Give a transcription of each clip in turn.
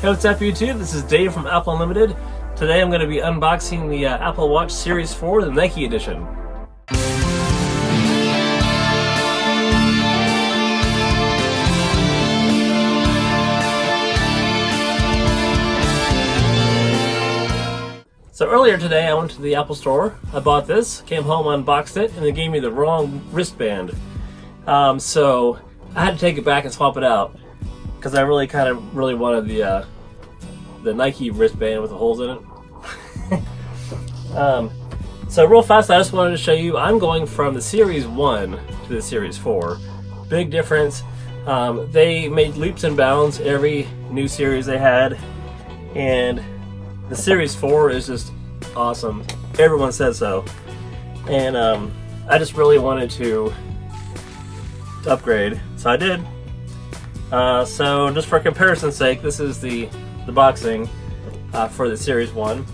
Hey, what's up YouTube? This is Dave from Apple Unlimited. Today I'm going to be unboxing the Apple Watch Series 4, the Nike edition. So earlier today I went to the Apple store, I bought this, came home, unboxed it, and they gave me the wrong wristband. So I had to take it back and swap it out because I really wanted the Nike wristband with the holes in it. So real fast, I just wanted to show you, I'm going from the Series 1 to the Series 4. Big difference. They made leaps and bounds every new series they had, and the Series 4 is just awesome. Everyone says so. And I just really wanted to upgrade, so I did. So just for comparison's sake, this is the boxing for the Series 1.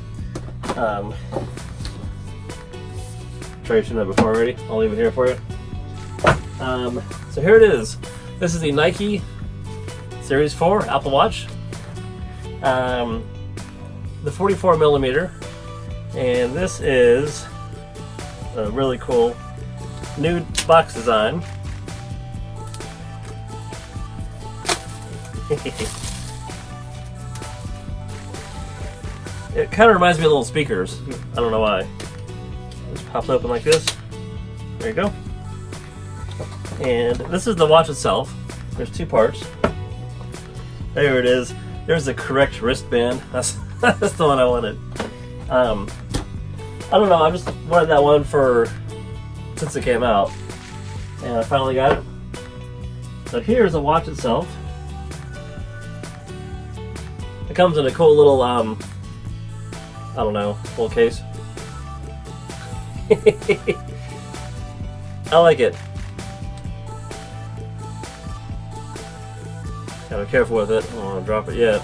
Tried that before already. I'll leave it here for you. So here it is. This is the Nike Series 4 Apple Watch. The 44 millimeter, and this is a really cool new box design. It kind of reminds me of little speakers. I don't know why. Just pops open like this. There you go. And this is the watch itself. There's two parts. There it is. There's the correct wristband. That's the one I wanted. I don't know, I just wanted that one since it came out, and I finally got it. So here's the watch itself. It comes in a cool little, I don't know, little case. I like it. Gotta be careful with it. I don't want to drop it yet.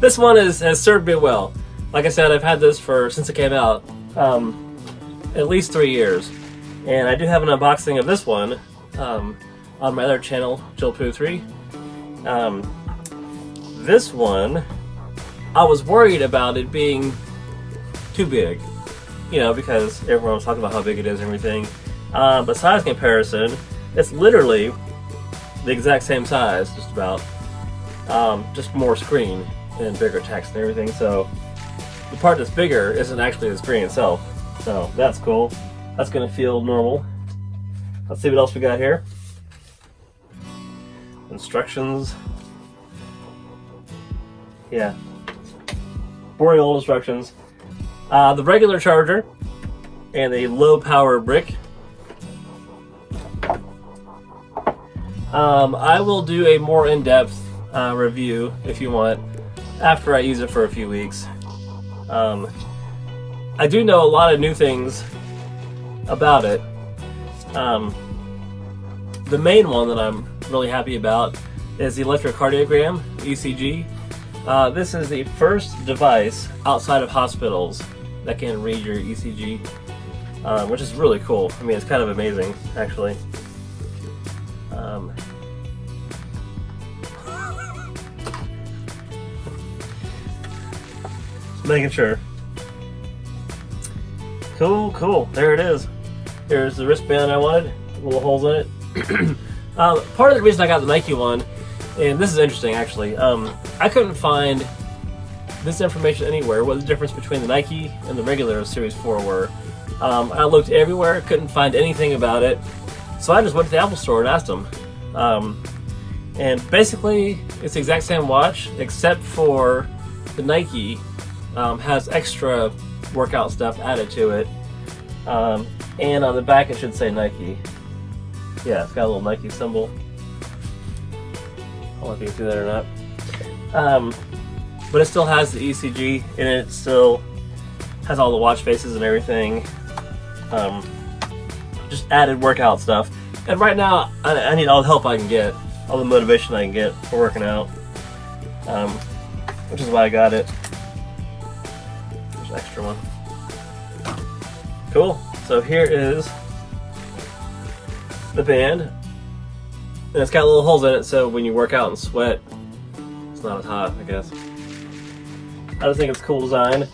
This one has served me well. Like I said, I've had this since it came out, at least 3 years. And I do have an unboxing of this one on my other channel, Jillpoo3. This one, I was worried about it being too big, you know, because everyone was talking about how big it is and everything. But size comparison, it's literally the exact same size, just about. Just more screen and bigger text and everything. So the part that's bigger isn't actually the screen itself. So that's cool. That's gonna feel normal. Let's see what else we got here. Instructions. Yeah. Boring old instructions. The regular charger and a low power brick. I will do a more in-depth review if you want after I use it for a few weeks. I do know a lot of new things about it. The main one that I'm really happy about is the electrocardiogram, ECG. This is the first device outside of hospitals that can read your ECG, which is really cool. I mean, it's kind of amazing, actually. Making sure. Cool. There it is. Here's the wristband I wanted. Little holes in it. Part of the reason I got the Nike one, and this is interesting actually, I couldn't find this information anywhere, what the difference between the Nike and the regular Series 4 were. I looked everywhere, couldn't find anything about it, so I just went to the Apple store and asked them. And basically, it's the exact same watch, except for the Nike has extra workout stuff added to it. And on the back it should say Nike. Yeah, it's got a little Nike symbol. I don't know if you can see that or not. But it still has the ECG, and it still has all the watch faces and everything. Just added workout stuff. And right now, I need all the help I can get, all the motivation I can get for working out, which is why I got it. There's an extra one. Cool. So here is the band, and it's got little holes in it, so when you work out and sweat, It's not as hot, I guess. I just think it's a cool design.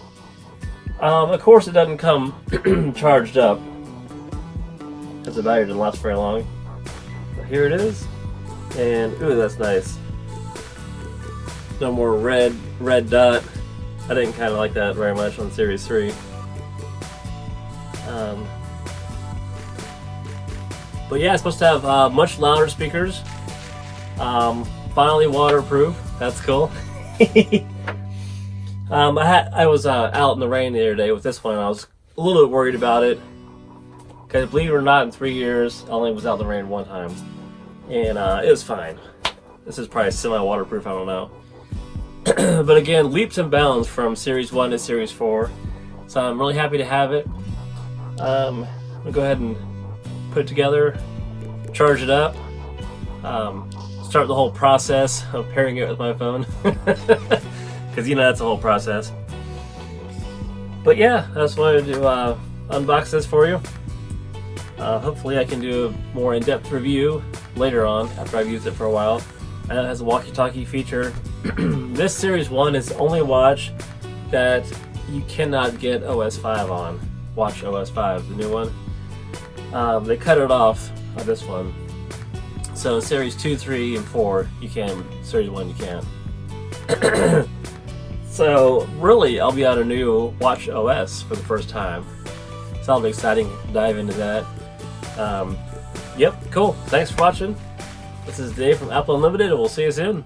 Of course, it doesn't come charged up, because the battery didn't last very long. But here it is, and ooh, that's nice. No more red dot. I didn't kind of like that very much on Series 3. But yeah, it's supposed to have much louder speakers. Finally waterproof. That's cool. I was out in the rain the other day with this one. And I was a little bit worried about it because, believe it or not, in 3 years I only was out in the rain one time, and it was fine. This is probably semi-waterproof. I don't know. But again, leaps and bounds from Series 1 to Series 4. So I'm really happy to have it. I'm gonna go ahead and put it together, charge it up, start the whole process of pairing it with my phone. Because you know that's a whole process. But yeah, I just wanted to unbox this for you. Hopefully I can do a more in-depth review later on after I've used it for a while. And it has a walkie-talkie feature. This Series 1 is the only watch that you cannot get OS 5 on. Watch OS 5, the new one. They cut it off on this one. So Series 2, 3, and 4 you can. Series 1 you can't. So really, I'll be on a new watch OS for the first time. Sounds exciting to dive into that. Yep, cool. Thanks for watching. This is Dave from Apple Unlimited, and we'll see you soon.